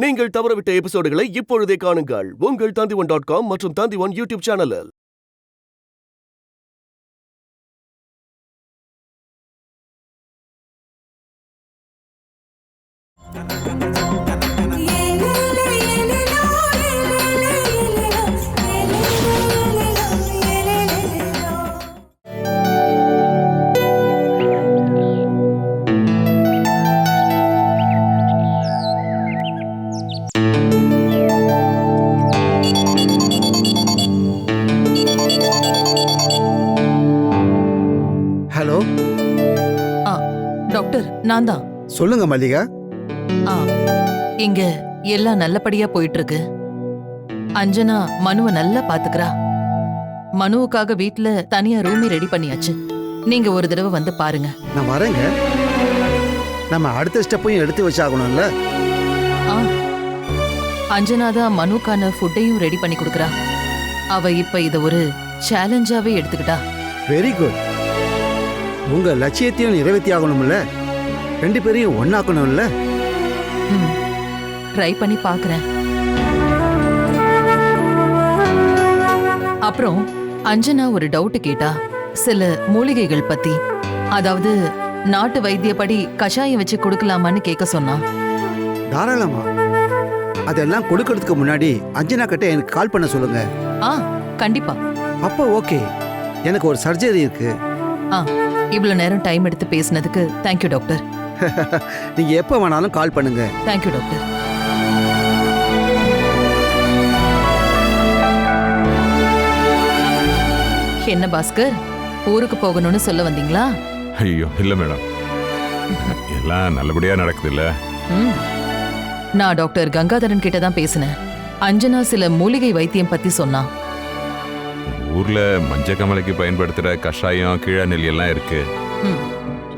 நீங்கள் தவறவிட்ட எபிசோடுகளை இப்பொழுதே காணுங்கள் உங்கள் Tandivan.com மற்றும் Tandivan யூடியூப் சேனலில். ஹலோ. டாக்டர், நான் தான். சொல்லுங்க மல்லிகா. இங்க எல்லாம் நல்லபடியா போயிட்டு இருக்கு. அஞ்சனா மனுவை நல்லா பாத்துக்கிறா. மனுவுக்காக வீட்ல தனியா ரூமே ரெடி பண்ணியாச்சு. நீங்க ஒரு தடவை வந்து பாருங்க. நான் வரேங்க. நம்ம அடுத்த ஸ்டெப்பையும் எடுத்து வச்சாகணும்ல. அஞ்சனா தான் மனுக்கான ஃபுட்டையும் ரெடி பண்ணி கொடுக்கறா. அவ இப்ப இத ஒரு சேலஞ்சாவே எடுத்துக்கிட்டா. Very good. உங்க லட்சியத்தையும் நிறைவேற்றி ஆகணும்ல, ரெண்டு பேரையும் ஒன்னாக்கணும்ல. ட்ரை பண்ணி பாக்குறேன். அப்புறம் அஞ்சனா ஒரு டவுட் கேட்டா, சில மூலிகைகள் பத்தி. அதாவது நாட்டு வைத்தியப்படி கஷாயம் வச்சு கொடுக்கலாமான்னு கேட்க சொன்னா. தாராளமா. அதெல்லாம் கொடுக்கறதுக்கு முன்னாடி அஞ்சனா கிட்ட எனக்கு கால் பண்ண சொல்லுங்க. கண்டிப்பா. அப்போ ஓகே. எனக்கு ஒரு சர்ஜரி இருக்கு. இவ்வளவு நேரம் டைம் எடுத்து பேசினதுக்கு தேங்க்யூ டாக்டர். நீங்க எப்ப வேணாலும் கால் பண்ணுங்க. Thank you doctor. என்ன பாஸ்கர், ஊருக்கு போகணும்னு சொல்ல வந்தீங்களா? ஐயோ இல்ல மேடம், எல்லாம் நல்லபடியா நடக்குது இல்ல. நான் டாக்டர் கங்காதரன் கிட்ட தான் பேசினேன். அஞ்சனா சில மூலிகை வைத்தியம் பத்தி சொன்னா. ஊர்ல மஞ்ச கமலைக்கு பயன்படுத்துற கஷாயம் கீழநெல்லி எல்லாம் இருக்கு.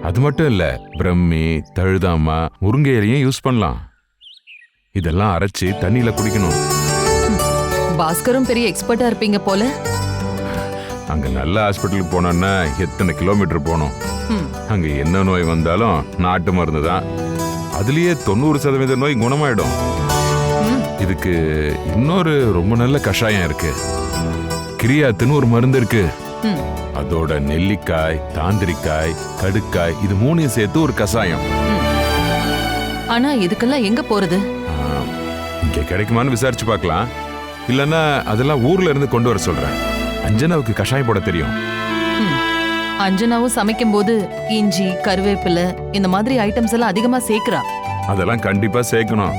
அது மட்டும் இல்ல, பிரம்மி, தழுதாமா, முருங்கை இலையும் யூஸ் பண்ணலாம். இதெல்லாம் அரைச்சு தண்ணியில குடிக்கணும். பாஸ்கரும் பெரிய எக்ஸ்பர்ட்டா இருப்பீங்க போல. அங்க நல்ல ஹாஸ்பிட்டலுக்கு போனோம்னா எத்தனை கிலோமீட்டர் போனோம். அங்க என்ன நோய் வந்தாலும் நாட்டு மருந்து தான். அதுலயே 90% நோய் குணமாயிடும். இதுக்கு இன்னொரு ரொம்ப நல்ல கஷாயம் இருக்கு. கிரியாத்துன்னு ஒரு மருந்து இருக்கு. அதோட நெல்லிக்காய், தாந்திரிக்காய், கடுக்காய், இது மூணையும் சேர்த்து ஒரு கஷாயம். ஆனா இதுக்கெல்லாம் எங்க போறது? இங்க கிடைக்குமான்னு விசாரிச்சு பார்க்கலாம். இல்லன்னா அதெல்லாம் ஊர்ல இருந்து கொண்டு வர சொல்றேன். அஞ்சனாவுக்கு கஷாயம் போட தெரியும். அஞ்சனாவும் சமைக்கும் போது இஞ்சி, கருவேப்பிலை இந்த மாதிரி ஐட்டம்ஸ் எல்லாம் அதிகமா சேர்க்கிறா. அதெல்லாம் கண்டிப்பா சேர்க்கணும்.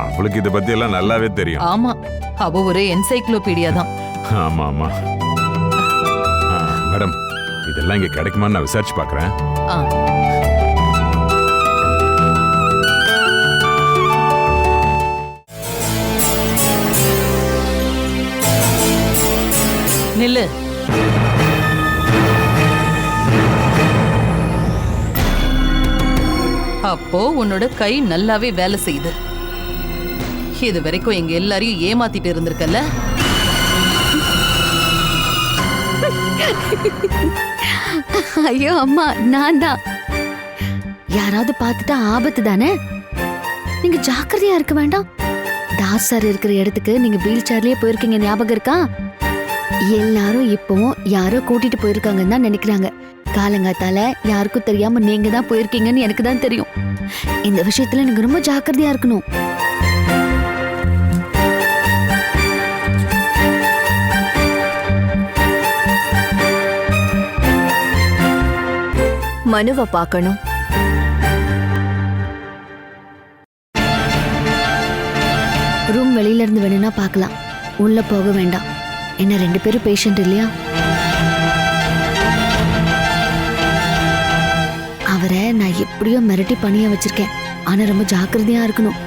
அவளுக்கு இத பத்தி எல்லாம் நல்லாவே தெரியும். ஆமா, அவ ஒரு என்சைக்ளோபீடியா தான். ஆமா ஆமா மேடம், இதெல்லாம் இங்க கிடைக்குமான்னு நான் விசாரிச்சு பார்க்கறேன். நில்லு. அப்போ உன்னோட கை நல்லாவே வேலை செய்யுது. இது வரைக்கும் எங்க எல்லாரையும் ஏமாத்திட்டு இருந்திருக்கல. ஐயோ அம்மா, நான் தான். யாராவது பார்த்துட்டா ஆபத்து தானே. நீங்க ஜாக்கிரதையா இருக்க வேண்டாம். தாஸ் சார் இருக்கிற இடத்துக்கு நீங்க வீல் சேர்லயே போயிருக்கீங்க, ஞாபகம் இருக்கா? எல்லாரும் இப்பவும் யாரோ கூட்டிட்டு போயிருக்காங்கன்னு தான் நினைக்கிறாங்க. காலங்காத்தால யாருக்கும் தெரியாம நீங்க தான் போயிருக்கீங்கன்னு எனக்கு தான் தெரியும். இந்த விஷயத்துல நீங்க ரொம்ப ஜாக்கிரதையா இருக்கணும். மனுவை பார்க்கணும். ரூம் வெளியில இருந்து வேணும்னா பார்க்கலாம், உள்ள போக வேண்டாம். என்ன, ரெண்டு பேரும் பேஷண்ட் இல்லையா? அவரை நான் எப்படியோ மிரட்டி பணிய வச்சிருக்கேன். ஆனா ரொம்ப ஜாக்கிரதையா இருக்கணும்.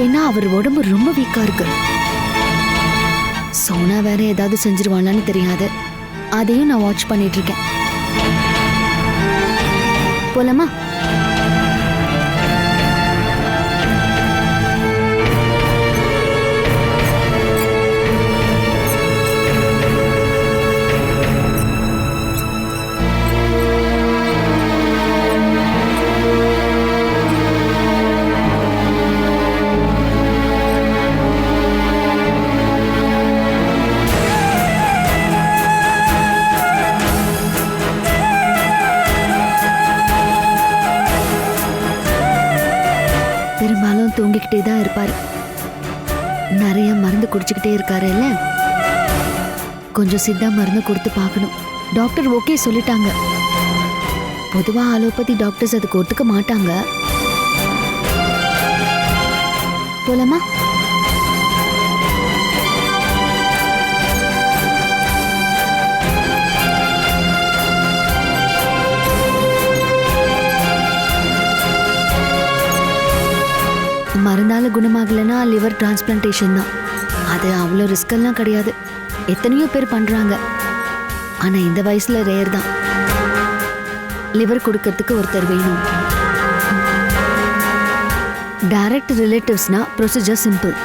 ஏன்னா அவர் உடம்பு ரொம்ப வீக்கா இருக்கு. சோனா வேற ஏதாவது செஞ்சிருவாளான்னு தெரியாது. அதையும் நான் வாட்ச் பண்ணிட்டு இருக்கேன். போலாமா? தூங்கிக்கிட்டே தான் இருப்பாரு. நிறைய மருந்து குடிச்சுக்கிட்டே இருக்காரு இல்ல, கொஞ்சம் சித்தா மருந்து கொடுத்து பார்க்கணும். டாக்டர் ஓகே சொல்லிட்டாங்க. பொதுவா அலோபதி டாக்டர்ஸ் அதுக்கு ஒத்துக்க மாட்டாங்க. போலாமா? மருந்தால குணமாகலன்னா லிவர் டிரான்ஸ்பிளான்டேஷன் தான். அது அவ்வளோ ரிஸ்க் எல்லாம் கிடையாது. எத்தனையோ பேர் பண்றாங்க. ஆனா இந்த வயசுல ரேர் தான். லிவர் கொடுக்கறதுக்கு ஒருத்தர் வேணும். டைரக்ட் ரிலேட்டிவ்ஸ்னா ப்ரொசீஜர் சிம்பிள்.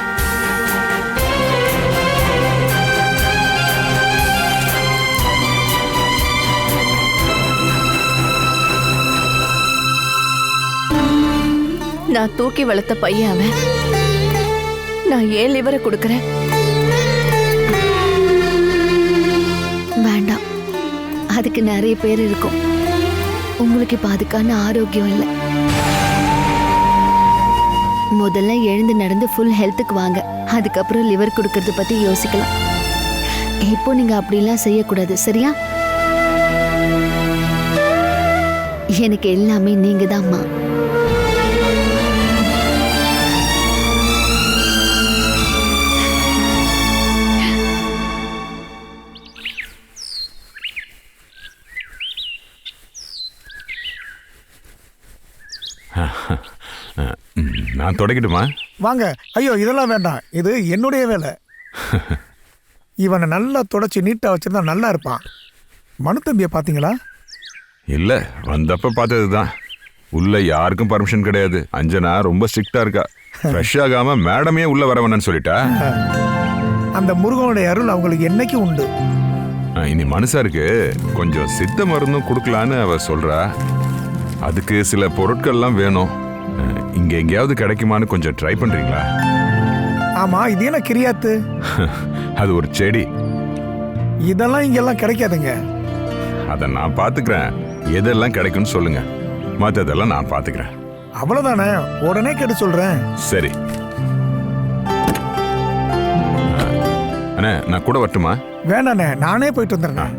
நான் தூக்கி வளர்த்த பையன் அவன். நான் ஏன் லிவரை கொடுக்கறேன்? வேண்டாம், அதுக்கு நிறைய பேர் இருக்கும். உங்களுக்கு இப்ப அதுக்கான ஆரோக்கியம் இல்லை. முதல்ல எழுந்து நடந்து ஃபுல் ஹெல்த்துக்கு வாங்க, அதுக்கப்புறம் லிவர் கொடுக்கறத பத்தி யோசிக்கலாம். இப்போ நீங்க அப்படிலாம் செய்யக்கூடாது, சரியா? எனக்கு எல்லாமே நீங்க தான்மா. நான் தொடக்கட்டுமா? வாங்க. ஐயோ இதெல்லாம் வேண்டாம், இது என்னுடைய வேலை. இவனை நல்லா தொடச்சி நீட்டாக வச்சிருந்தா நல்லா இருப்பான். மனு தம்பியை பார்த்தீங்களா? இல்லை, வந்தப்ப பார்த்தது தான். உள்ள யாருக்கும் பர்மிஷன் கிடையாது. அஞ்சனா ரொம்ப ஸ்ட்ரிக்டா இருக்கா. ஃப்ரெஷ் ஆகாம மேடமே உள்ள வர வேணான்னு சொல்லிட்டா. அந்த முருகனுடைய அருள் அவங்களுக்கு என்னைக்கும் உண்டு. இனி மனுஷாருக்கு கொஞ்சம் சித்த மருந்தும் கொடுக்கலான்னு அவ சொல்றா. அதுக்கு சில பொருட்கள்லாம் வேணும். இங்க எங்கேயாவது கிடைக்குமான்னு கொஞ்சம் ட்ரை பண்றீங்களா? ஆமா, இது என்ன கிரியாத்து? அது ஒரு செடி. இதெல்லாம் இங்கெல்லாம் கிடைக்காதுங்க. அதை நான் பாத்துக்கிறேன். எதெல்லாம் கிடைக்கும்னு சொல்லுங்க, மற்றதெல்லாம் நான் பாத்துக்கிறேன். அவ்வளவுதானே, உடனே கேட்டு சொல்றேன். சரி அண்ணே, நான் கூட வரட்டுமா? வேண்டாண்ணே, நானே போயிட்டு வந்துடுறேன்.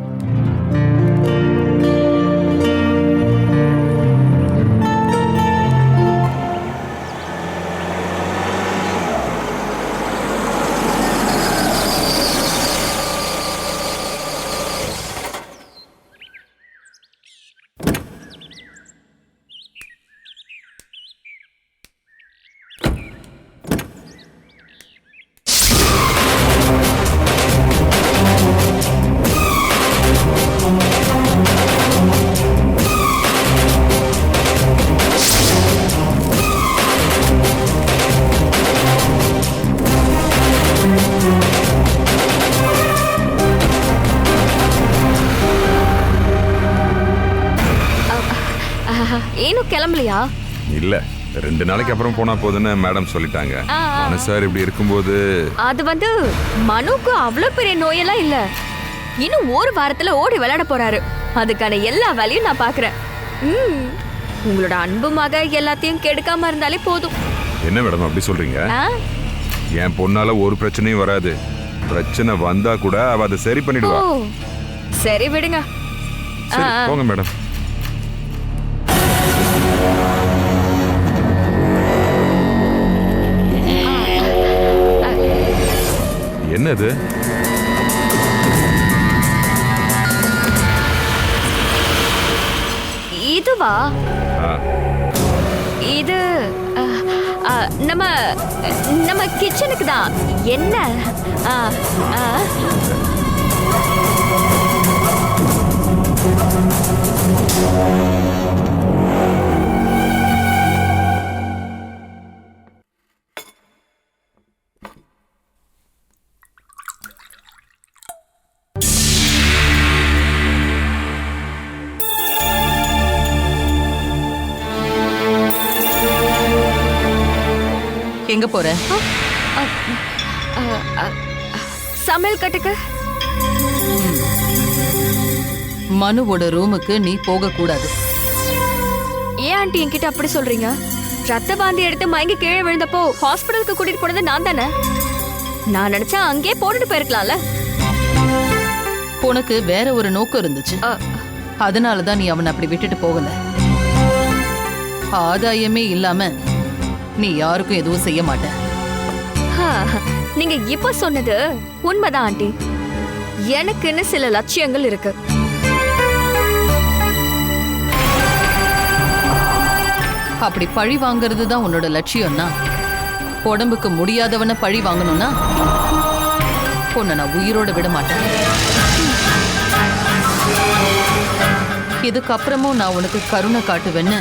ஏனோ கிளம்பலையா? இல்ல, 2 நாளைக்கு அப்புறம் போனா போதுன்னு மேடம் சொல்லிட்டாங்க. மனசார் இப்படி இருக்கும்போது அது மனுக்கு அவ்வளவு பெரிய நோயெல்லாம் இல்ல. இன்னும் ஒரு வாரத்துல ஓடி விளையாட போறாரு. அதுக்கான எல்லா வேலையும் நான் பாக்குறேன். உங்களோட அன்புமாக எல்லாத்தையும் கெடுக்காம இருந்தாலே போதும். என்ன மேடம் அப்படி சொல்றீங்க? என் பொண்ணால ஒரு பிரச்சனையும் வராது. பிரச்சனை வந்தா கூட அவ அதை சரி பண்ணிடுவா. சரி விடுங்க. சரி, போங்க மேடம். என்னது? இதுவா? இது நம்ம கிச்சனுக்கு தான். என்ன? எங்க போற? சமையல் கட்டுக்கு. மனுவோட ரூமுக்கு நீ போக கூடாது. ஏன் ஆண்டி என்கிட்ட அப்படி சொல்றீங்க? ரத்த வாந்தி எடுத்து மயங்கி கீழே விழுந்தப்போ ஹாஸ்பிடலுக்கு கூட்டிட்டு போனது நான் தானே. நான் நினைச்சா அங்கேயே போட்டுட்டு போயிருக்கலாம்ல. உனக்கு வேற ஒரு நோக்கம் இருந்துச்சு, அதனாலதான் நீ அவனை அப்படி விட்டுட்டு போகல. ஆதாயமே இல்லாம நீ யாருக்கும் எதுவும் செய்ய மாட்ட. நீங்க இப்ப சொன்னது உண்மைதான் ஆண்டி. எனக்குன்னு சில லட்சியங்கள் இருக்கு. அப்படி பழி வாங்குறது தான் உன்னோட லட்சியம்னா, உடம்புக்கு முடியாதவனை பழி வாங்கணும்னா உன்னை நான் உயிரோட விட மாட்டேன். இதுக்கப்புறமும் நான் உனக்கு கருணை காட்டுவேன்னு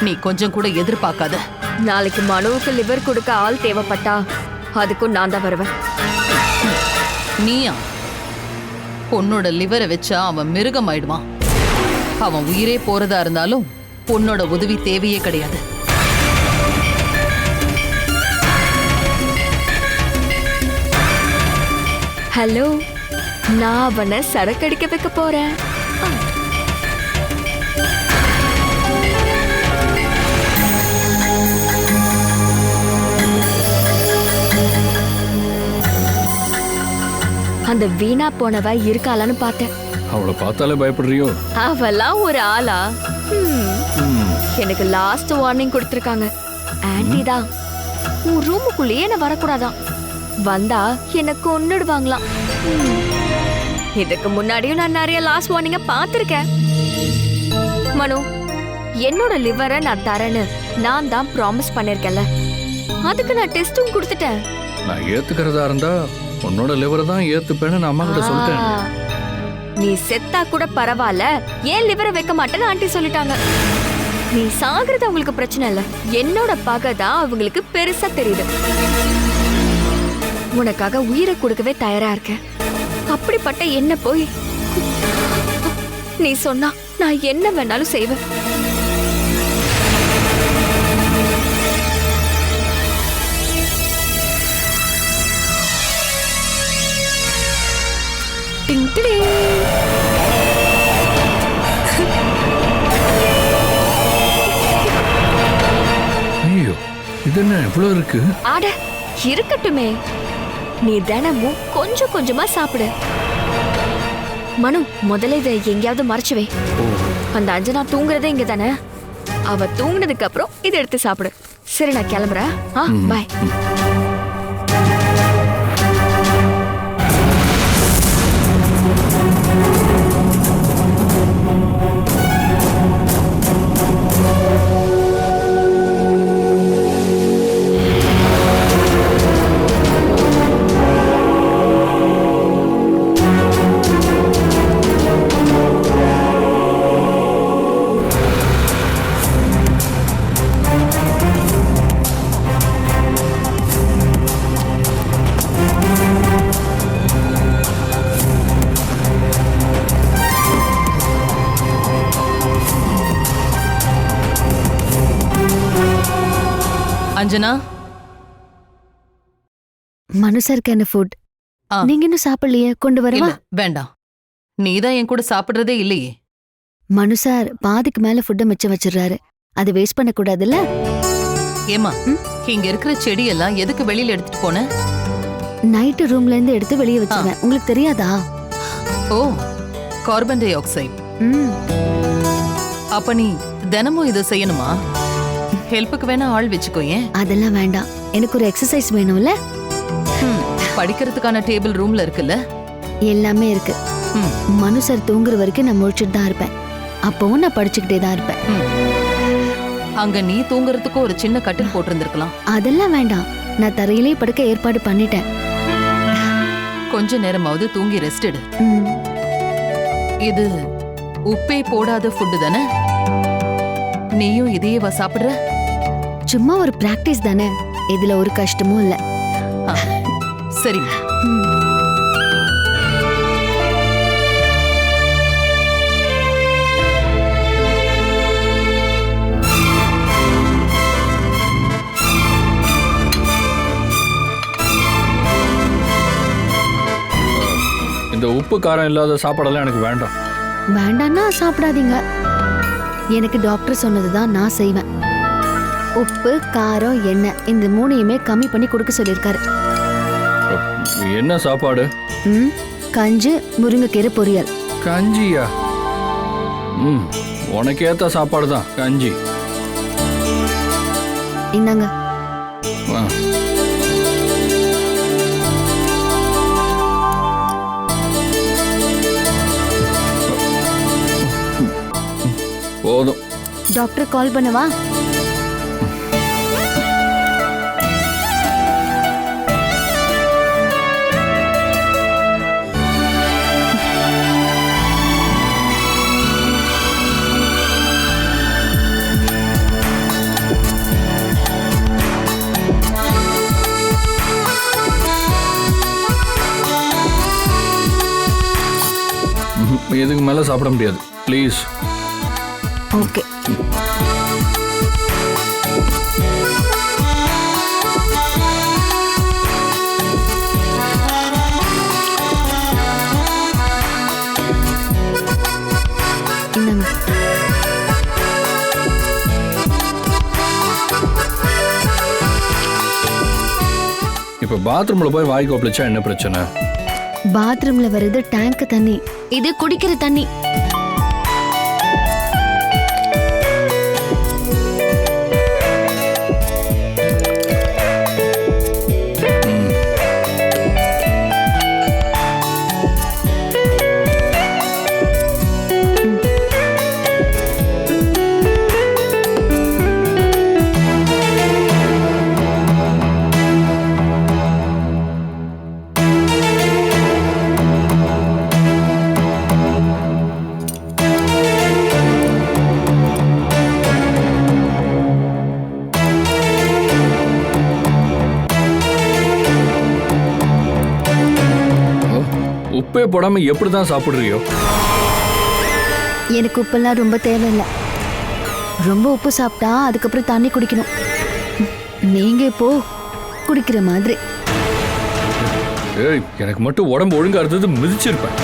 நீ கொஞ்சம் கூட எதிர்பார்க்காத. நாளைக்கு மனுவுக்கு லிவர் கொடுக்க ஆள் தேவைப்பட்டா அதுக்கும் நான் தான் வருவேன். நீயா? உன்னோட லிவரை வச்சா அவன் மிருகம் ஆயிடுவான். அவன் உயிரே போறதா இருந்தாலும் உன்னோட உதவி தேவையே கிடையாது. ஹலோ, நான் அவனை சரக்கடிக்க வைக்க போறேன். அந்த வீணா போனவ இருக்காளான்னு பார்த்தேன். அவளை பார்த்தாலே பயப்படுறியோ? அவெல்லாம் ஒரு ஆளா? எனக்கு லாஸ்ட் வார்னிங் கொடுத்திருக்காங்க. ஆன்டி தான் உன் ரூமுக்குள்ளேயே என்ன வரக்கூடாதான். வந்தா என்ன கொன்னுடுவாங்களாம். இதுக்கு முன்னாடியும் நான் நிறைய லாஸ்ட் வார்னிங்க பார்த்திருக்கேன். மனு, என்னோட லிவரை நான் தரேன்னு நான் தான் ப்ராமிஸ் பண்ணிருக்கேன்ல, அதுக்கு நான் டெஸ்டும் கொடுத்துட்டேன். நான் ஏத்துக்கிறதா இருந்தா உன்னோட லிவரை தான் ஏத்துப்பேன்னு நான் அம்மா கிட்ட சொல்லிட்டேன். நீ செத்தா கூட பரவாயில்ல, ஏன் லிவரை வைக்க மாட்டேன்னு ஆண்டி சொல்லிட்டாங்க. நீ சாகுறது அவங்களுக்கு பிரச்சனை இல்ல, என்னோட பகை தான் அவங்களுக்கு பெருசா தெரியுது. உனக்காக உயிரை கொடுக்கவே தயாரா இருக்கேன். அப்படிப்பட்ட என்ன போய் நீ சொன்னா நான் என்ன வேணாலும் செய்வேன். டிங் டிடிங். ஐயோ, இது என்ன இவ்வளவு இருக்கு? ஆட இருக்கட்டுமே, நீ தினமும் கொஞ்சம் கொஞ்சமா சாப்பிடு. மனு, முதல்ல இதை எங்கேயாவது மறைச்சு வை. அந்த அஞ்சனா தூங்குறதே இங்க தானே, அவ தூங்குனதுக்கு அப்புறம் இதை எடுத்து சாப்பிடு. சரி, நான் கிளம்புறேன். பாய். அஞ்சனா, மனு சாருக்கு என்ன ஃபுட்? ஆ. நீங்க இன்னும் சாப்பிடலையே, கொண்டு வரவா? இல்ல வேண்டாம். நீதான் என் கூட சாப்பிடுறதே இல்லையே. மனு சார் பாதிக்கு மேல ஃபுட்டை மிச்சம் வச்சிடுறாரு, அதை வேஸ்ட் பண்ண கூடாதுல்ல. ஏமா, இங்க இருக்கிற செடியெல்லாம் எதுக்கு வெளியில எடுத்துட்டு போன? நைட்டு ரூம்ல இருந்து எடுத்து வெளியே வச்சிருவேன். உங்களுக்கு தெரியாதா? ஓ, கார்பன் டை ஆக்சைடு. ம். அப்ப நீ தினமும் இதை செய்யணுமா? ஹெல்ப்புக்கு வேணா ஆள் வச்சுக்கோ. ஏன்? அதெல்லாம் வேண்டாம், எனக்கு ஒரு எக்ஸசைஸ் வேணும்ல. படிக்கிறதுக்கான டேபிள் ரூம்ல இருக்குல்ல? எல்லாமே இருக்கு. மனு சார் தூங்குற வரைக்கும் நான் முழிச்சிட்டு தான் இருப்பேன். அப்பவும் நான் படிச்சுக்கிட்டே தான் இருப்பேன். அங்க நீ தூங்குறதுக்கு ஒரு சின்ன கட்டில் போட்டிருந்திருக்கலாம். அதெல்லாம் வேண்டாம், நான் தரையிலே படுக்க ஏற்பாடு பண்ணிட்டேன். கொஞ்ச நேரமாவது தூங்கி ரெஸ்ட் எடு. ம். இது உப்பே போடாத ஃபுட்டு தானே? நீயும் இதையேவா சாப்பிடுற? சும்மா ஒரு பிராக்டிஸ் தானே, இதுல ஒரு கஷ்டமும் இல்ல. சரி. இந்த உப்பு காரம் இல்லாத சாப்பாடெல்லாம் எனக்கு வேண்டாம். வேண்டான்னா சாப்பிடாதீங்க. எனக்கு டாக்டர் சொன்னதுதான் நான் செய்வேன். உப்பு காரம் எண்ணெய் இந்த 3யுமே கம்மி பண்ணி கொடுக்க சொல்லியிருக்காரு. என்ன சாப்பாடு? கஞ்சி முருங்கைக்கீரை பொரியல். கஞ்சியா? உனக்கு ஏத்த சாப்பாடு தான் கஞ்சி. இந்தாங்க. போதும். டாக்டர் கால் பண்ணவா? இதுக்கு மேல சாப்பிட முடியாது ப்ளீஸ். ஓகே. இப்ப பாத்ரூம்ல போய் வாய் கொப்பளிச்சா என்ன பிரச்சனை? பாத்ரூம்ல வருது டேங்க் தண்ணி, இது குடிக்கிற தண்ணி. உப்பே போடாம எப்படிதான் சாப்பிடுறியோ? எனக்கு உப்பெல்லாம் ரொம்ப தேவையில்லை. ரொம்ப உப்பு சாப்பிட்டா அதுக்கப்புறம் தண்ணி குடிக்கணும். நீங்க இப்போ குடிக்கிற மாதிரி. ஏய், எனக்கு மட்டும் உடம்பு ஒழுங்கா இருந்தது மிதிச்சிருப்பேன்.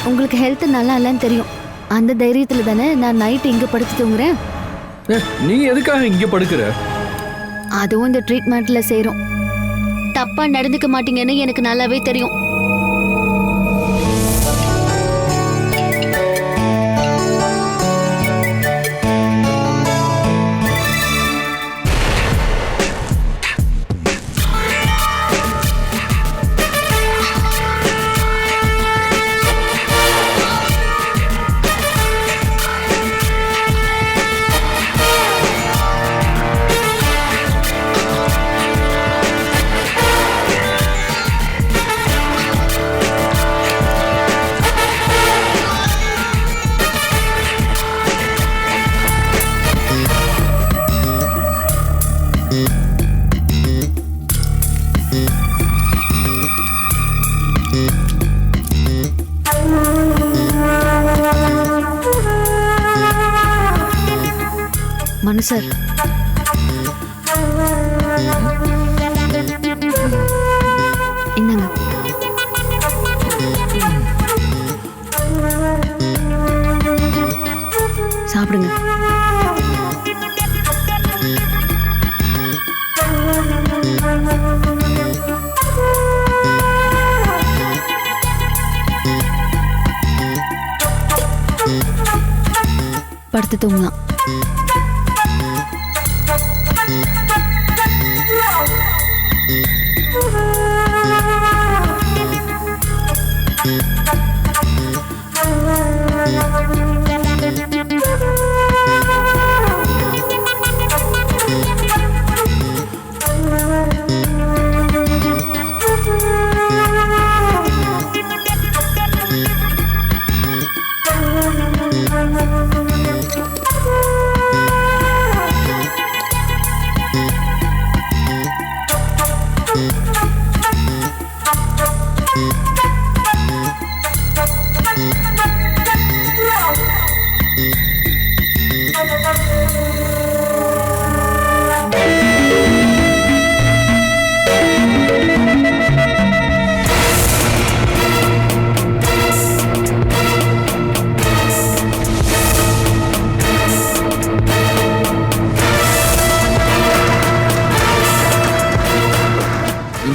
உங்களுக்கு ஹெல்த் நல்லா இல்லைன்னு தெரியும். அந்த தைரியத்துல தானே நான் நைட் இங்க படுத்து தூங்குறேன். நீ எதுக்காக இங்க படுக்கிற? அதுவும் இந்த ட்ரீட்மெண்ட்ல சேரும். தப்பா நடந்துக்க மாட்டீங்கன்னு எனக்கு நல்லாவே தெரியும். மனு சார், என்னங்க சாப்பிடுங்க. படுத்து தூங்கலாம்.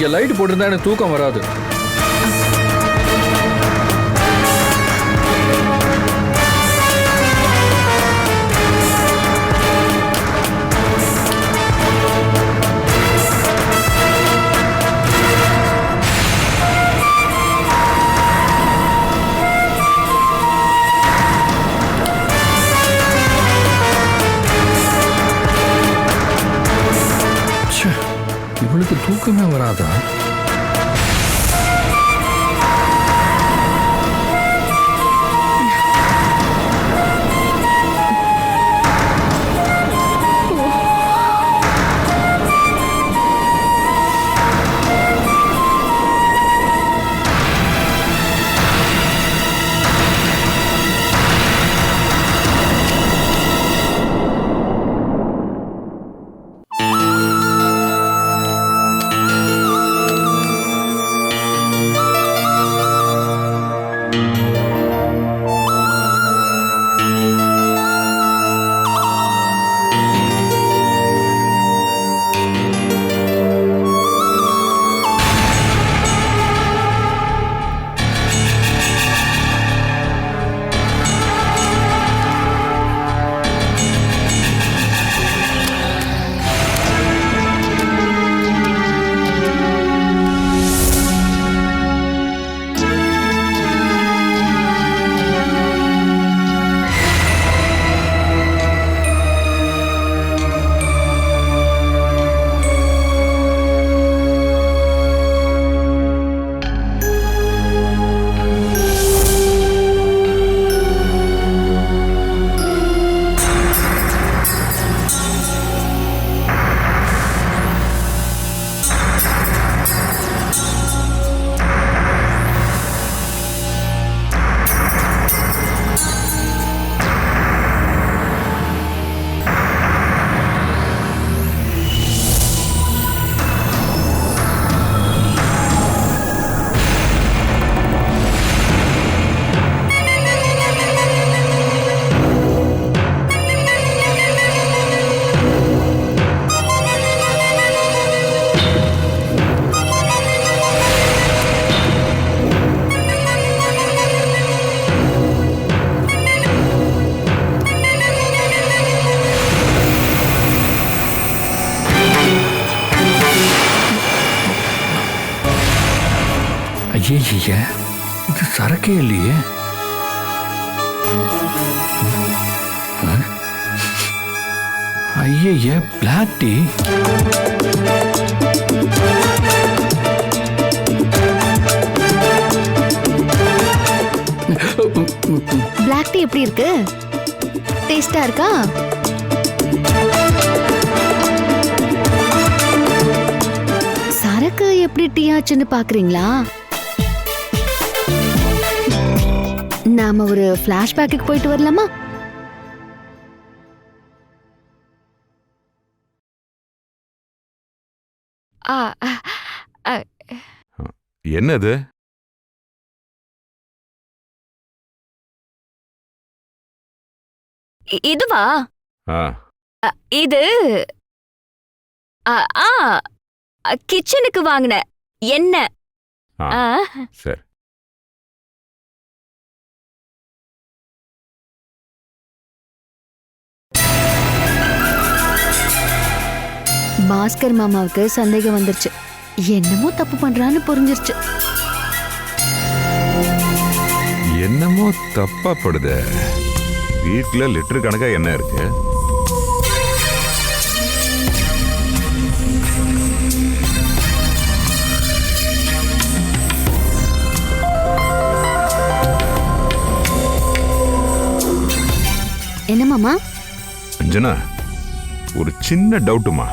இங்க லைட் போட்டிருந்தா எனக்கு தூக்கம் வராது. இவளுக்கு தூக்கமே வராதா? ஐயே, இது சரக்கே இல்லையே. ஐயே, பிளாக் டீ. பிளாக் டீ எப்படி இருக்கு? டேஸ்டா இருக்கா? சரக்கு எப்படி டீ ஆச்சுன்னு பாக்குறீங்களா? நாம ஒரு ஃபிளாஷ்பேக்கு போயிட்டு வரலாமா? என்னது? இதுவா? ஆ, இது கிச்சனுக்கு வாங்கின எண்ணெய். ஆ, சரி. பாஸ்கர் மாமாவுக்கு சந்தேகம் வந்துருச்சு. என்னமோ தப்பு பண்றான்னு புரிஞ்சிருச்சு. என்னமோ தப்பா படுது. வீட்டுல லிட்டர் கணக்கா என்ன இருக்கு? என்ன மாமா? அஞ்சனா, ஒரு சின்ன டவுட்டுமா.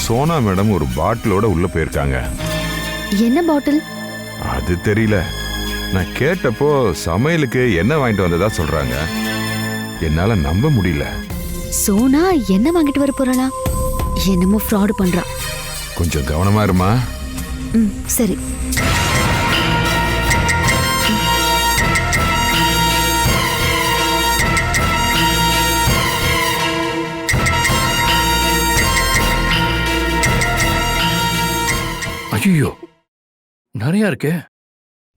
சோனா மேடம் ஒரு பாட்டிலோட உள்ள போயிருக்காங்க. என்ன பாட்டில்? அது தெரியல. நான் கேட்டப்போ சமையலுக்கு என்ன வாங்கிட்டு வந்ததா சொல்றாங்க. என்னால நம்ப முடியல. சோனா என்ன வாங்கிட்டு வர போறாளா? என்னமோ ஃப்ராட் பண்றா. கொஞ்சம் கவனமா இருமா. சரி. ஐயோ நிறைய இருக்கே.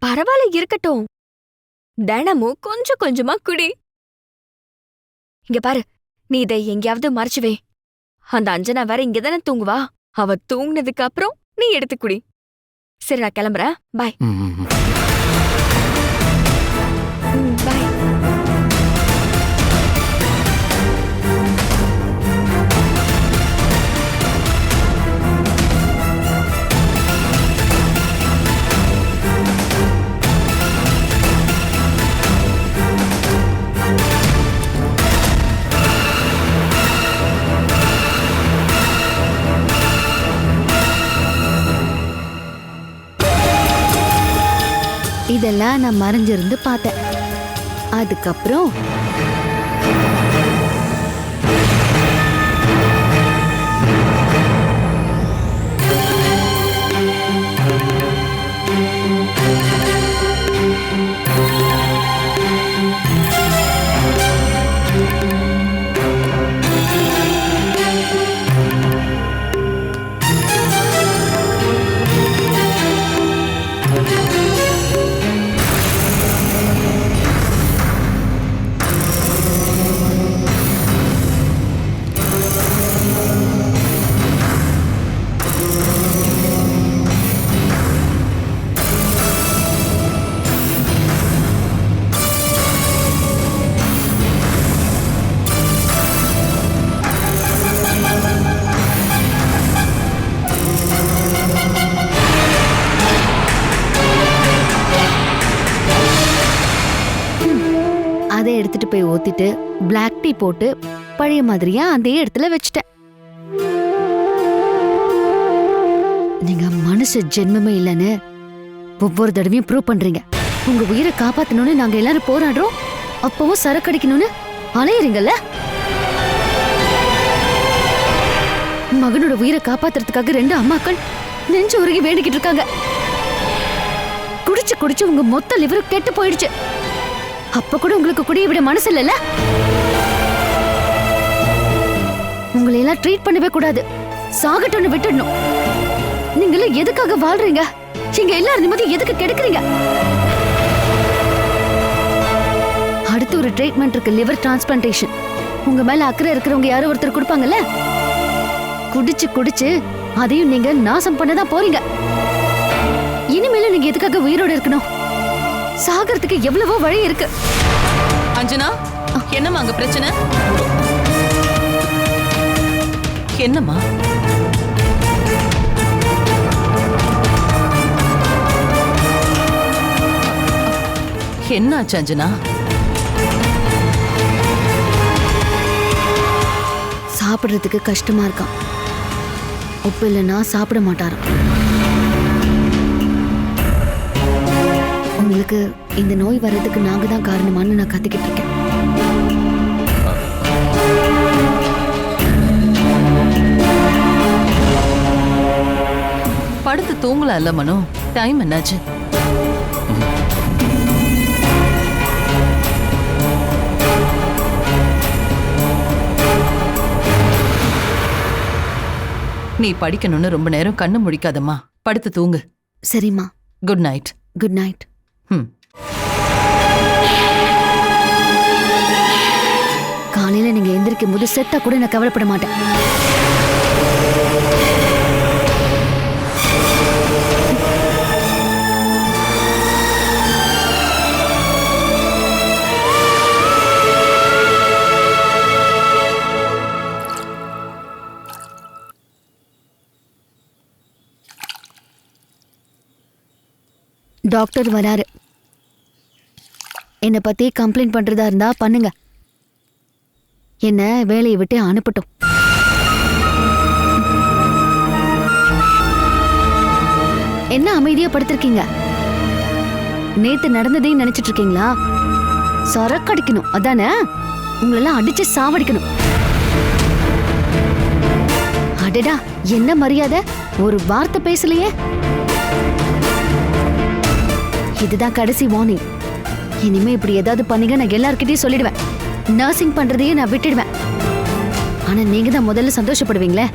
பரவாயில்ல இருக்கட்டும். தினமும் கொஞ்சம் கொஞ்சமா குடி. இங்க பாரு, நீ இதை எங்கேயாவது மறைச்சு வை. அந்த அஞ்சனா வேற இங்கதானே தூங்குவா. அவ தூங்குனதுக்கு அப்புறம் நீ எடுத்து குடி. சரி, நான் கிளம்புறேன். பாய். பாய். இதெல்லாம் நான் மறைஞ்சிருந்து பார்த்தேன். அதுக்கப்புறம் அதை எடுத்துட்டு போய் ஊத்திட்டு பிளாக் டீ போட்டு பழைய மாதிரியா அதே இடத்துல வச்சுட்டேன். நீங்க மனுஷ ஜென்மமே இல்லைன்னு ஒவ்வொரு தடவையும் ப்ரூவ் பண்றீங்க. உங்க உயிரை காப்பாத்தணும்னு நாங்க எல்லாரும் போராடுறோம். அப்பவும் சரக்கடிக்கணும்னு அலையறீங்கல்ல. மகனோட உயிரை காப்பாத்துறதுக்காக 2 அம்மாக்கள் நெஞ்சு உருகி வேண்டிக்கிட்டு இருக்காங்க. குடிச்சு குடிச்சு உங்க மொத்த லிவரும் கெட்டு போயிடுச்சு. அப்ப கூட உங்களுக்கு குடிய விட மனசு இல்லைல்ல. உங்களை எல்லாம் ட்ரீட் பண்ணவே கூடாது. சாகட்டும்னு விட்டுடணும். நீங்களும் எதுக்காக வாழ்றீங்க? இங்க எல்லாரும் நிம்மதி எதுக்கு கெடுக்குறீங்க? அடுத்து ஒரு ட்ரீட்மெண்ட் இருக்கு, லிவர் டிரான்ஸ்பிளான்டேஷன். உங்க மேல அக்கறை இருக்கிறவங்க யாரோ ஒருத்தர் கொடுப்பாங்கல்ல. குடிச்சு குடிச்சு அதையும் நீங்க நாசம் பண்ணதான் போறீங்க. இனிமேலும் நீங்க எதுக்காக உயிரோட இருக்கணும்? சாகறதுக்கு எவ்வளவோ வழி இருக்கு. அஞ்சனா, என்னம்மா அங்க பிரச்சனை? என்னம்மா? என்னாச்சு அஞ்சனா? சாப்பிடுறதுக்கு கஷ்டமா இருக்கான். உப்பு இல்லைன்னா சாப்பிட மாட்டாராம். உங்களுக்கு இந்த நோய் வர்றதுக்கு நாங்க தான் காரணமான்னு நான் கத்திக்கிட்டு இருக்கேன். படுத்து தூங்கல இல்ல மனோ? டைம் என்னாச்சு? நீ படிக்கணும்னு ரொம்ப நேரம் கண்ணு முழிக்காதம்மா. படுத்து தூங்கு. சரிம்மா. Good night. Good night. காலையில நீங்க எந்திரிக்கும் போது செத்தா கூட நான் கவலைப்பட மாட்டேன். டாக்டர் வராரு. என்னை பத்தி கம்ப்ளைண்ட் பண்றதா இருந்தா பண்ணுங்க. என்ன வேலையை விட்டு அனுப்பட்டும். என்ன அமைதியா படுத்திருக்கீங்க? நேத்து நடந்ததையும் நினைச்சிட்டு இருக்கீங்களா? சரக்கடிக்கணும் அதானே? உங்களெல்லாம் அடிச்சு சாவடிக்கணும். அடடா, என்ன மரியாதை? ஒரு வார்த்தை பேசலையே. இதுதான் கடைசி வார்னிங். இனிமே இப்படி ஏதாவது பண்ணீங்க நான் எல்லார்கிட்டயும் சொல்லிடுவேன். நர்சிங் பண்றதையே நான் விட்டுடுவேன். ஆனா நீங்க தான் முதல்ல சந்தோஷப்படுவீங்களே.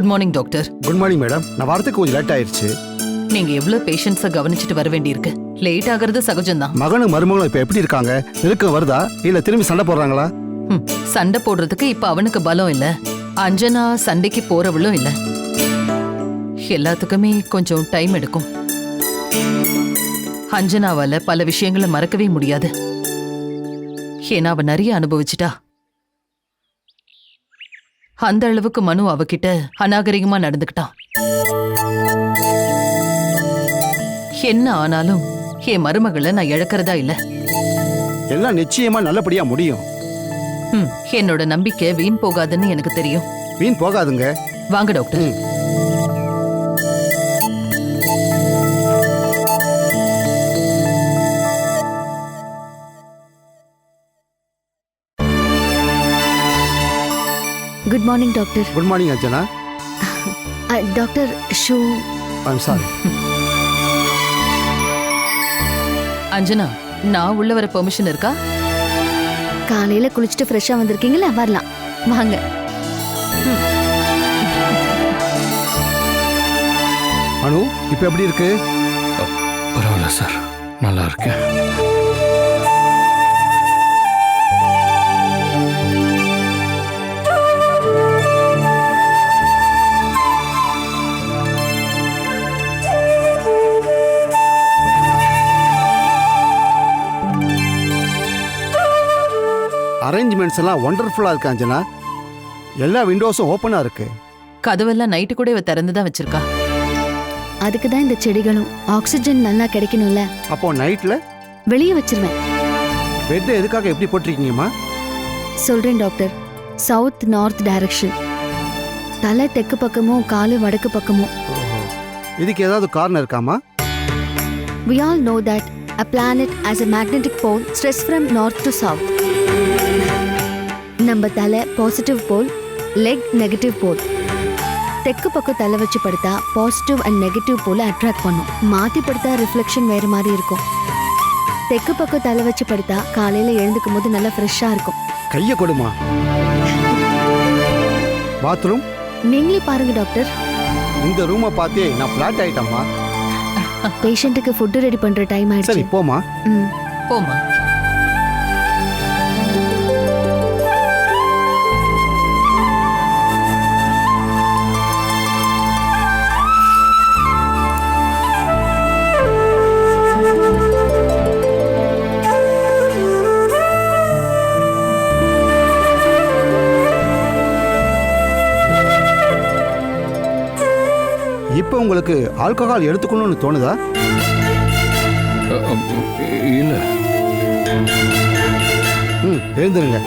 Good morning doctor. Good morning madam. நான் வரதுக்கு கொஞ்சம் லேட் ஆயிடுச்சு. நீங்க எவ்வளவு பேஷண்ட்ஸ கவனிச்சிட்டு வர வேண்டியிருக்கு. லேட் ஆகிறது சகஜம்தான். மகனும் மருமகளும் இப்ப எப்படி இருக்காங்க? நெருக்கம் வருதா இல்ல திரும்பி சண்டை போடுறாங்களா? சண்டை போடுறதுக்கு இப்ப அவனுக்கு பலம் இல்ல. அஞ்சனா சண்டைக்கு போறவளும் இல்ல. எல்லாத்துக்குமே கொஞ்சம் டைம் எடுக்கும். அஞ்சனாவால பல விஷயங்களை மறக்கவே முடியாது. ஏன்னா அவ நிறைய அனுபவிச்சிட்டா. அந்த அளவுக்கு மனு அவகிட்ட அநாகரிகமா நடந்துக்கிட்டான். என்ன ஆனாலும் என் மருமகளை நான் இழக்கிறதா இல்ல. எல்லாம் நிச்சயமா நல்லபடியா முடியும். என்னோட நம்பிக்கை வீண் போகாதுன்னு எனக்கு தெரியும். வீண் போகாதுங்க. வாங்க doctor. Good morning doctor. Good morning Anjana. Doctor shoe. I'm sorry. Anjana, நான் உள்ள வர பெர்மிஷன் இருக்கா? காலையில குளிச்சுட்டு ஃப்ரெஷ்ஷா வந்திருக்கீங்களா, வரலாம் வாங்க. அனு இப்ப எப்படி இருக்கு? பரவாயில்ல சார், நல்லா இருக்கேன். அரேஞ்ச்மெண்ட்ஸ் எல்லாம் ஒண்டர்ஃபுல்லா இருக்கு அஞ்சனா. எல்லா விண்டோஸும் ஓப்பனா இருக்கு. கதவெல்லாம் நைட்டு கூட இவ திறந்துதான் வச்சிருக்கா. அதுக்கு தான் இந்த செடிகளும். ஆக்சிஜன் நல்லா கிடைக்கணும்ல. அப்போ நைட்ல வெளியே வச்சிருவேன். பெட் எதுக்காக எப்படி போட்டிருக்கீங்கம்மா? சொல்றேன் டாக்டர். South north direction. தலை தெற்கு பக்கமும் காலு வடக்கு பக்கமும். இதுக்கு ஏதாவது காரணம் இருக்காமா? We all know that a planet has a magnetic pole stretched from north to south. நம்ம தலை பாசிட்டிவ் போல், லெக் நெகட்டிவ் போல். தெற்கு பக்கம் தலை வச்சு படுத்தா பாசிட்டிவ் அண்ட் நெகட்டிவ் போல அட்ராக்ட் பண்ணும். மாத்தி படுத்தா ரிஃப்ளெக்ஷன் வேற மாதிரி இருக்கும். தெற்கு பக்கம் தலை வச்சு படுத்தா காலையில எழுந்துக்கும் போது நல்லா ஃப்ரெஷ்ஷா இருக்கும். கைய கொடுமா. பாத்ரூம் நீங்களே பாருங்க டாக்டர். இந்த ரூமை பார்த்தே நான் ஃபிளாட் ஆயிட்டம்மா. பேஷண்ட்டுக்கு ஃபுட் ரெடி பண்ற டைம் சரி ஆயிடுச்சு. போமா. போமா. இப்போ உங்களுக்கு ஆல்கஹால் எடுத்துக்கணும்னு தோணுதா? இல்ல. எழுந்துருங்க.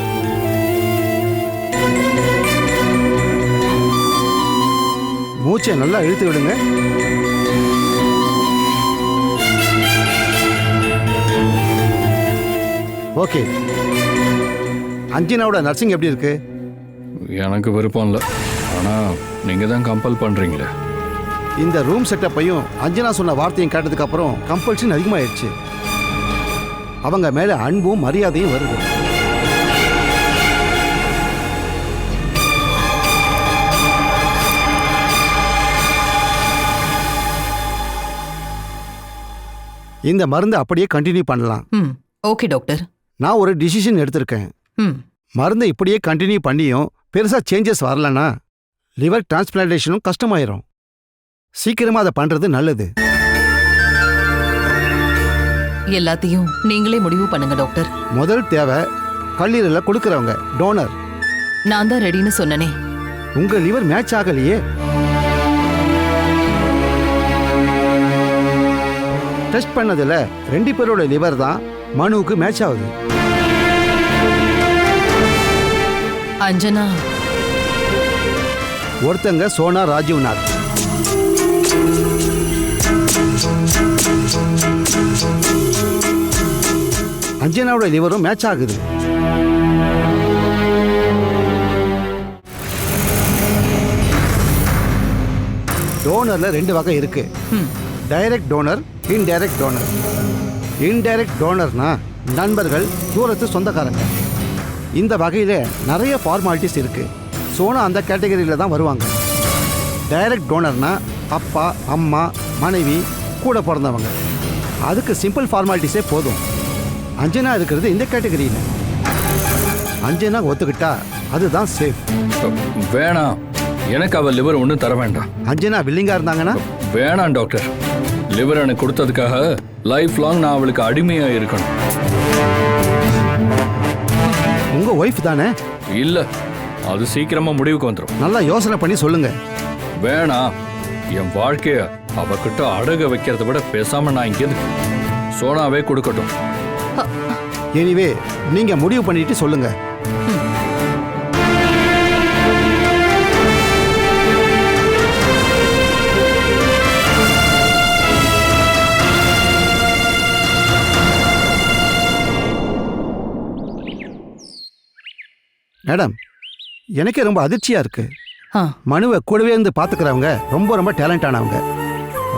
மூச்சை நல்லா இழுத்து விடுங்க. ஓகே. அஞ்சனாவோட நர்சிங் எப்படி இருக்கு? எனக்கு விருப்பம் இல்லை, ஆனா நீங்க தான் கம்பல் பண்றீங்களே. இந்த ரூம் செட்டப்பையும் அஞ்சனா சொன்ன வார்த்தையும் கேட்டதுக்கு அப்புறம் கம்பல்ஷன் அதிகமாயிடுச்சு. அவங்க மேல அன்பும் மரியாதையும் வருது. இந்த மருந்து அப்படியே கண்டினியூ பண்ணலாம். Okay doctor. நான் ஒரு டிசிஷன் எடுத்திருக்கேன். மருந்து இப்படியே கண்டினியூ பண்ணியும் பெருசா சேஞ்சஸ் வரலன்னா லிவர் டிரான்ஸ்பிளான்டேஷனும் கஷ்டமாயிரும். சீக்கிரமா அதை பண்றது நல்லது. எல்லாத்தையும் நீங்களே முடிவு பண்ணுங்க டாக்டர். முதல் தேவை கல்லீரல கொடுக்கறவங்க, டோனர். நான் தான் ரெடின்னு சொன்னனே. உங்க லிவர் மேட்ச் ஆகலையே. டெஸ்ட் பண்ணதுல 2 பேரோட லிவர் தான் மனுவுக்கு மேட்ச் ஆகுது. அஞ்சனா ஒருத்தங்க சோனா ராஜீவ்நாத். அஞ்சனாவோட லிவரும் மேட்ச் ஆகுது. டோனர்ல 2 வகை இருக்கு. Direct donor, indirect donor. Indirect டோனர்னா நண்பர்கள், தூரத்து சொந்தக்காரங்க. இந்த வகையில நிறைய ஃபார்மாலிட்டிஸ் இருக்கு. சோனா அந்த கேட்டகரியில தான் வருவாங்க. டைரக்ட் டோனர்னா அப்பா அம்மா மனைவி கூட பிறந்தவங்க. அதுக்கு சிம்பிள் ஃபார்மாலிட்டிஸே போதும். அஞ்சனா இருக்கிறது இந்த கேட்டகரியில். அஞ்சனா ஒத்துக்கிட்டா அதுதான் சேஃப். வேணாம், எனக்கு அவ லிவர் ஒன்றும் தர வேண்டாம். அஞ்சனா வில்லிங்காக இருந்தாங்கன்னா வேணாம் டாக்டர். லிவர் எனக்கு கொடுத்ததுக்காக லைஃப் லாங் நான் அவளுக்கு அடிமையா இருக்கணும். உங்க ஒய்ஃப் தானே? இல்ல, அது சீக்கிரமா முடிவுக்கு வந்துடும். நல்லா யோசனை பண்ணி சொல்லுங்க. வேணாம், என் வாழ்க்கைய அவகிட்ட அடக வைக்கிறத விட பேசாம நான் இங்கேருந்து சோனாவே கொடுக்கட்டும். எனிவே நீங்க முடிவு பண்ணிட்டு சொல்லுங்க. மேடம், எனக்கே ரொம்ப அதிர்ச்சியா இருக்கு. ஆ. மனுவை கூடவே இருந்து பாத்துக்கிறவங்க ரொம்ப ரொம்ப டேலண்டானவங்க,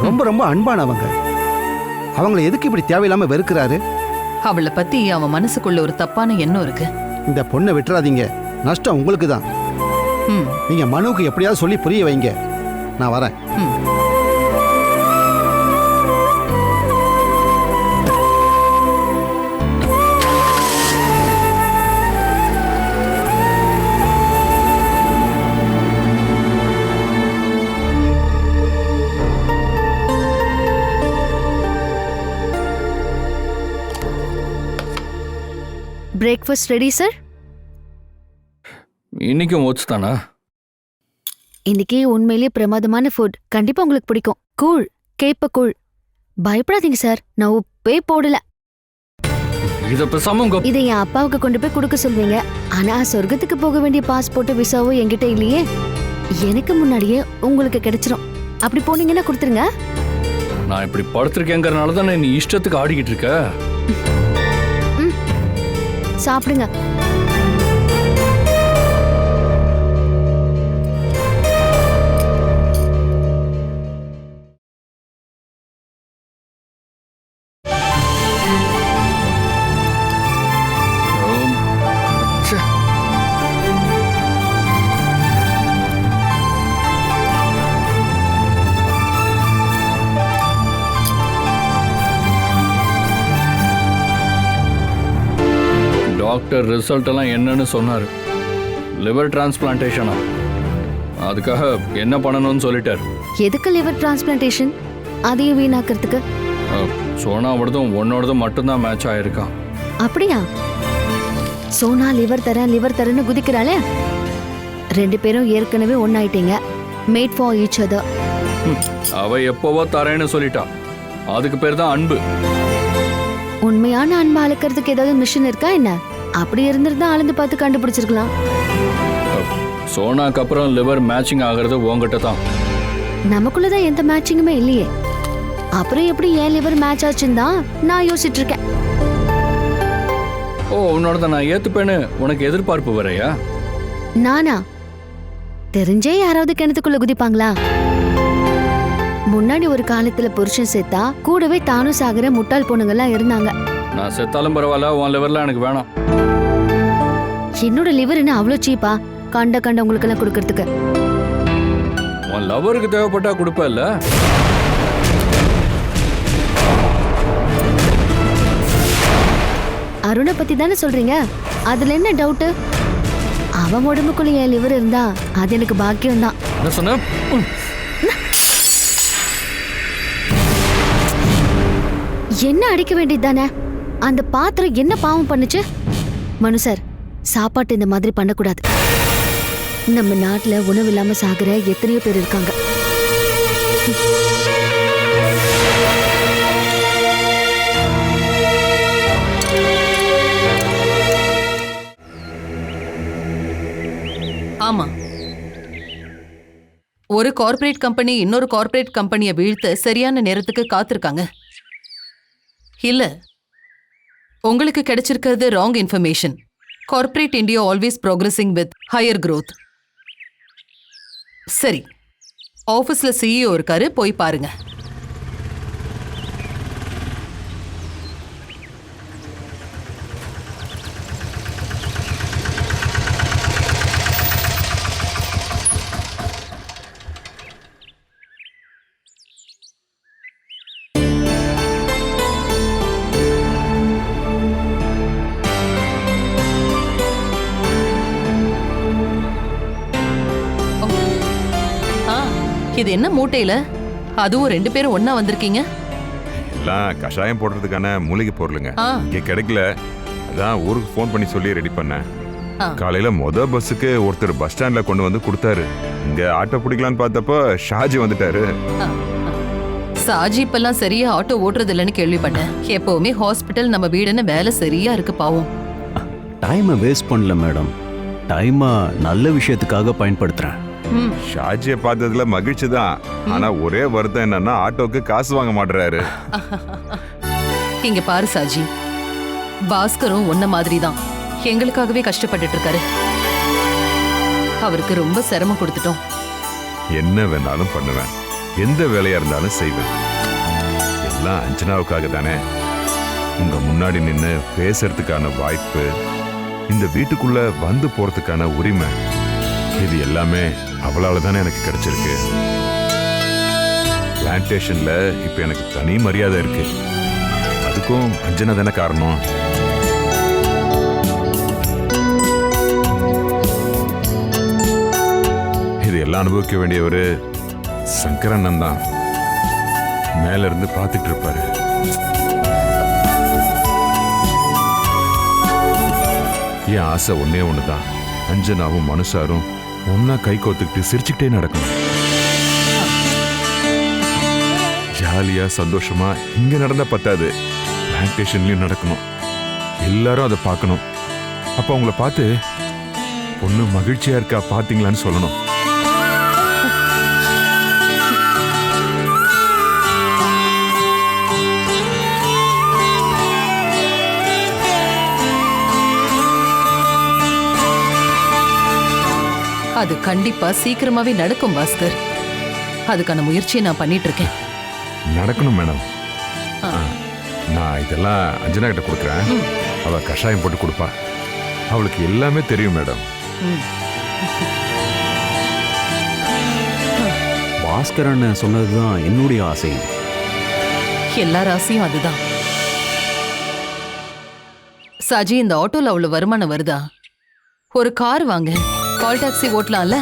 ரொம்ப ரொம்ப அன்பானவங்க. அவங்கள எதுக்கு இப்படி தேவையில்லாம வெறுக்கிறாரு? அவளை பத்தி அவன் மனசுக்குள்ள ஒரு தப்பான எண்ணம் இருக்கு. இந்த பொண்ணை விட்டுறாதீங்க, நஷ்டம் உங்களுக்கு தான். ம், நீங்க மனுவுக்கு எப்படியாவது சொல்லி புரிய வைங்க. நான் வரேன். ம். Breakfast ready sir? இன்னைக்கும் ஓட்ஸ் தானா? இன்னைக்கு உண்மையிலேயே பிரமாதமான ஃபுட். கண்டிப்பா உங்களுக்கு பிடிக்கும். கூழ், கேப்ப கூழ். பயப்படாதீங்க சார், நான் உப்பே போடல. இத பேசாம உங்க இதை என் அப்பாவுக்கு கொண்டு போய் கொடுக்க சொல்வீங்க. ஆனா சொர்க்கத்துக்கு போக வேண்டிய பாஸ்போர்ட் விசாவோ என்கிட்ட இல்லையே. எனக்கு முன்னாடியே உங்களுக்கு கிடைச்சிரும். அப்படி போனீங்கன்னா கொடுத்துருங்க. நான் இப்படி படுத்திருக்கேங்கிறனால தானே நீ இஷ்டத்துக்கு ஆடிக்கிட்டு இருக்க. சாப்பிடுங்க. ச்சே. டாக்டர் ரிசல்ட் எல்லாம் என்னன்னு சொன்னாரு. லிவர் டிரான்ஸ்பிளான்டேஷனா? அதுக்காக என்ன பண்ணணும்னு சொல்லிட்டாரு. எதுக்கு லிவர் டிரான்ஸ்பிளான்டேஷன்? அதையும் வீணாக்கிறதுக்கு. சோனாவோடதும் உன்னோடதும் மட்டும்தான் மேட்ச் ஆயிருக்கான். அப்படியா? சோனா லிவர் தரேன்னு குதிக்கிறாளே. 2 பேரும் ஏற்கனவே ஒன்னாயிட்டீங்க. Made for each other. அவ எப்பவோ தரேன்னு சொல்லிட்டா. அதுக்கு பேர் தான் அன்பு. உண்மையான அன்பு அளக்கிறதுக்கு ஏதாவது மிஷின் இருக்கா என்ன? அப்படி இருந்திருந்தா அளந்து பார்த்து கண்டுபிடிச்சிருக்கலாம். சோனாக்கு அப்புறம் லிவர் மேட்சிங் ஆகிறது உங்ககிட்ட தான். நமக்குள்ளதான் எந்த மேட்சிங்குமே இல்லையே. அப்புறம் எப்படி ஏன் லிவர் மேட்ச் ஆச்சுன்னு தான் நான் யோசிச்சுட்டு இருக்கேன். ஓ, உன்னோட நான் ஏத்துப்பேன்னு உனக்கு எதிர்பார்ப்பு வரையா? நானா? தெரிஞ்சே யாராவது கிணத்துக்குள்ள குதிப்பாங்களா? முன்னாடி ஒரு காலத்துல புருஷன் செத்தா கூடவே தானும் சாகுற முட்டாள் பொண்ணுங்கெல்லாம் இருந்தாங்க. நான் செத்தாலும் பரவாயில்ல, உன் லிவர்லாம் எனக்கு வேணாம். என்னோட லிவர் என்ன அவ்வளோ சீப்பா கண்ட உங்களுக்கு எல்லாம் கொடுக்கறதுக்கு? உன் லவருக்கு தேவைப்பட்டா கொடுப்பல்ல. அருணை பத்தி தானே சொல்றீங்க? அதுல என்ன டவுட்? அவன் உடம்புக்குள்ள என் லிவர் இருந்தா அது எனக்கு பாக்கியம் தான். என்ன சொன்ன? என்ன அடிக்க வேண்டியது தானே? அந்த பாத்திரம் என்ன பாவம் பண்ணுச்சு? மனு சார், சாப்பாட்டு இந்த மாதிரி பண்ணக்கூடாது. நம்ம நாட்டுல உணவு இல்லாம சாகுற எத்தனையோ பேர் இருக்காங்க. ஆமா, ஒரு கார்ப்பரேட் கம்பெனி இன்னொரு கார்ப்பரேட் கம்பெனியை வீழ்த்த சரியான நேரத்துக்கு காத்திருக்காங்க. இல்ல, உங்களுக்கு கிடைச்சிருக்கிறது wrong information. Corporate India always progressing with higher growth. சரி, ஆஃபீஸ்ல சிஇஓ இருக்காரு, போய் பாருங்க. இது என்ன மூட்டையில? அதுவும் 2 பேரும் ஒண்ணா வந்திருக்கீங்க. எல்லாம் கஷாயம் போடுறதுக்கான மூலிகை பொருளுங்க. ஆ. இங்க கிடைக்கல, அதான் ஊருக்கு ஃபோன் பண்ணி சொல்லி ரெடி பண்ணேன். ஆ. காலையில பஸ்ஸுக்கு ஒருத்தர் பஸ் ஸ்டாண்ட்ல கொண்டு வந்து கொடுத்தாரு. இங்க ஆட்டோ பிடிக்கலான்னு பார்த்தப்போ ஷாஜி வந்துட்டாரு. சாஜி இப்பெல்லாம் சரியா ஆட்டோ ஓட்டுறது இல்லைன்னு கேள்விப்பட்டேன். எப்பவுமே ஹாஸ்பிட்டல் நம்ம வீடுன்னு வேலை சரியா இருக்கு பாவம். டைமை வேஸ்ட் பண்ணல மேடம், டைமை நல்ல விஷயத்துக்காக பயன்படுத்துறேன். ம். ஷாஜியை பார்த்ததுல மகிழ்ச்சி தான். ஆனா ஒரே வருத்தம் என்னன்னா ஆட்டோக்கு காசு வாங்க மாட்டேறாரு. இங்க பாரு சாஜி, பாஸ்கரும் உன்ன மாதிரி தான் எங்களுக்காகவே கஷ்டப்பட்டுட்டு இருக்காரு. அவருக்கு ரொம்ப சிரமம் கொடுத்துட்டோம். என்ன வேணாலும் பண்ணுவேன், எந்த வேலையா இருந்தாலும் செய்வேன். எல்லாம் அஞ்சனாவுக்காக தானே. உங்க முன்னாடி நின்று பேசுறதுக்கான வாய்ப்பு, இந்த வீட்டுக்குள்ள வந்து போறதுக்கான உரிமை, இது எல்லாமே அவளால தானே எனக்கு கிடைச்சிருக்கு. பிளான்டேஷன்ல இப்ப எனக்கு தனி மரியாதை இருக்கு. அதுக்கும் அஞ்சனா தானே காரணம். இது எல்லாம் அனுபவிக்க வேண்டியவரு சங்கரண்ணன் தான். மேல இருந்து பார்த்துட்டு இருப்பாரு. என் ஆசை ஒன்னே ஒண்ணுதான், அஞ்சனாவும் மனுஷாரும் ஒன்னா கை கோத்துக்கிட்டு சிரிச்சுக்கிட்டே நடக்கணும். ஜாலியா சந்தோஷமா இங்க நடந்தா பத்தாது, பிளான்டேஷன்லயும் நடக்கணும். எல்லாரும் அதை பார்க்கணும். அப்ப அவங்கள பார்த்து பொண்ணு மகிழ்ச்சியா இருக்கா பாத்தீங்களான்னு சொல்லணும். அது கண்டிப்பா சீக்கிரமாவே நடக்கும் பாஸ்கர். அதுக்கான முயற்சியை நான் பண்ணிட்டு இருக்கேன். நடக்கணும் மேடம். நான் இதெல்லாம் அஞ்சனா கிட்ட கொடுக்குறேன். அவ கஷாயம் போட்டு கொடுப்பா. அவளுக்கு எல்லாமே தெரியும் மேடம். பாஸ்கரன் சொன்னதுதான் என்னுடைய ஆசை. எல்லார் ஆசையும் அதுதான். சாஜி, இந்த ஆட்டோல அவ்வளவு வருமானம் வருதா? ஒரு கார் வாங்க, கால் டாக்ஸி ஓட்டலாம்ல.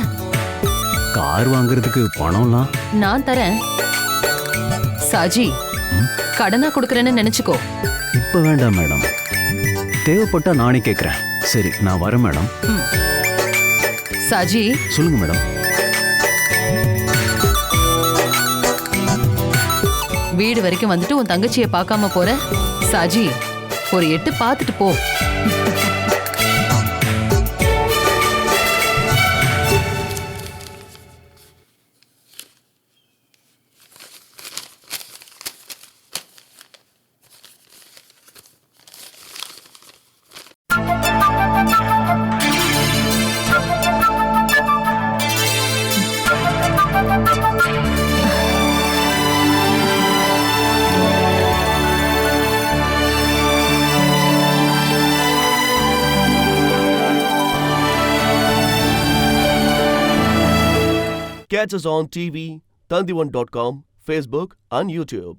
கார் வாங்குறதுக்கு பணம்லாம் நான் தரேன். சாஜி, கடனா கொடுக்கறேன்னு நினைச்சுக்கோ. இப்ப வேண்டாம் மேடம், தேவைப்பட்டா நானே கேட்கறேன். சரி, நான் வரேன் மேடம். சாஜி, சொல்லுங்க மேடம். வீடு வரைக்கும் வந்துட்டு உன் தங்கச்சியை பார்க்காம போற? சாஜி, ஒரு 8 பார்த்துட்டு போ. Catch us on TV, Tandivan.com, Facebook and YouTube.